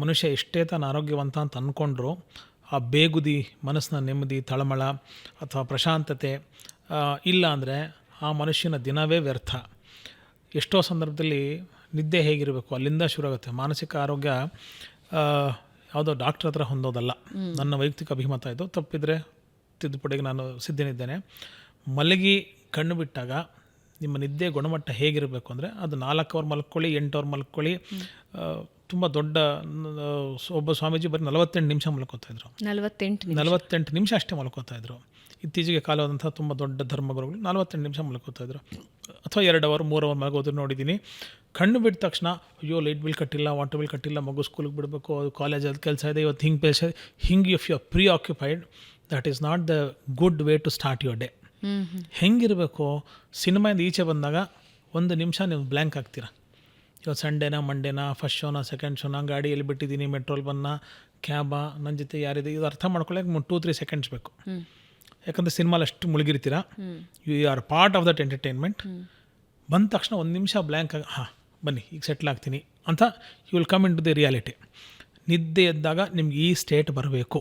ಮನುಷ್ಯ ಎಷ್ಟೇ ತಾನು ಆರೋಗ್ಯವಂತ ಅಂತ ಅಂದ್ಕೊಂಡ್ರು ಆ ಬೇಗುದಿ, ಮನಸ್ಸಿನ ನೆಮ್ಮದಿ, ತಳಮಳ ಅಥವಾ ಪ್ರಶಾಂತತೆ ಇಲ್ಲ ಅಂದರೆ ಆ ಮನುಷ್ಯನ ದಿನವೇ ವ್ಯರ್ಥ. ಎಷ್ಟೋ ಸಂದರ್ಭದಲ್ಲಿ ನಿದ್ದೆ ಹೇಗಿರಬೇಕು ಅಲ್ಲಿಂದ ಶುರು ಆಗುತ್ತೆ. ಮಾನಸಿಕ ಆರೋಗ್ಯ ಯಾವುದೋ ಡಾಕ್ಟ್ರ್ ಹತ್ರ ಹೊಂದೋದಲ್ಲ. ನನ್ನ ವೈಯಕ್ತಿಕ ಅಭಿಮತ ಇದು, ತಪ್ಪಿದರೆ ತಿದ್ದುಪಡಿಗೆ ನಾನು ಸಿದ್ಧನಿದ್ದೇನೆ. ಮಲಗಿ ಕಣ್ಣು ಬಿಟ್ಟಾಗ ನಿಮ್ಮ ನಿದ್ದೆ ಗುಣಮಟ್ಟ ಹೇಗಿರಬೇಕು ಅಂದರೆ ಅದು 4 ಅವರ್ ಮಲ್ಕೊಳ್ಳಿ, 8 ಅವರ್ ಮಲ್ಕೊಳ್ಳಿ. ತುಂಬ ದೊಡ್ಡ ಒಬ್ಬ ಸ್ವಾಮೀಜಿ ಬರೀ 48 ನಿಮಿಷ ಮಲ್ಕೋತಾಯಿದ್ರು. 48 ನಿಮಿಷ ಅಷ್ಟೇ ಮಲ್ಕೋತಾಯಿದ್ರು. ಇತ್ತೀಚೆಗೆ ಕಾಲವಾದಂಥ ತುಂಬ ದೊಡ್ಡ ಧರ್ಮಗುರುಗಳು 48 ನಿಮಿಷ ಮಲ್ಕೋತಾಯಿದ್ರು. ಅಥವಾ 2 ಅವರ್ 3 ಅವರ್ ಮಲಗೋದು ನೋಡಿದ್ದೀನಿ. ಕಣ್ಣು ಬಿಟ್ಟ ತಕ್ಷಣ ಅಯ್ಯೋ ಲೈಟ್ ಬಿಲ್ ಕಟ್ಟಿಲ್ಲ, ವಾಟರ್ ಬಿಲ್ ಕಟ್ಟಿಲ್ಲ, ಮಗು ಸ್ಕೂಲಿಗೆ ಬಿಡಬೇಕು, ಕಾಲೇಜಲ್ಲಿ ಕೆಲಸ ಇದೆ, ಇವತ್ತು ಹಿಂಗೆ if you are preoccupied, that is not the good way to start your day. ಹೆಂಗಿರಬೇಕು, ಸಿನಿಮಾಯಿಂದ ಈಚೆ ಬಂದಾಗ 1 ನಿಮಿಷ ನೀವು ಬ್ಲ್ಯಾಂಕ್ ಆಗ್ತೀರ. ಇವತ್ತು ಸಂಡೇನಾ, ಮಂಡೇನಾ, ಫಸ್ಟ್ ಶೋನಾ, ಸೆಕೆಂಡ್ ಶೋನಾ, ಗಾಡಿಯಲ್ಲಿ ಬಿಟ್ಟಿದ್ದೀನಿ, ಮೆಟ್ರೋಲ್ ಬನ್ನ, ಕ್ಯಾಬಾ, ನನ್ನ ಜೊತೆ ಯಾರಿದೆ, ಇದು ಅರ್ಥ ಮಾಡ್ಕೊಳ್ಳೋಕೆ 2-3 ಸೆಕೆಂಡ್ಸ್ ಬೇಕು. ಯಾಕಂದರೆ ಸಿನಿಮಾಲಿ ಅಷ್ಟು ಮುಳುಗಿರ್ತೀರ. You are part of that entertainment. ಬಂದ ತಕ್ಷಣ 1 ನಿಮಿಷ ಬ್ಲ್ಯಾಂಕ್ ಆಗಿ ಬನ್ನಿ ಈಗ ಸೆಟ್ಲ್ ಆಗ್ತೀನಿ ಅಂತ you will come into the reality. ನಿದ್ದೆ ಎದ್ದಾಗ ನಿಮ್ಗೆ ಈ ಸ್ಟೇಟ್ ಬರಬೇಕು.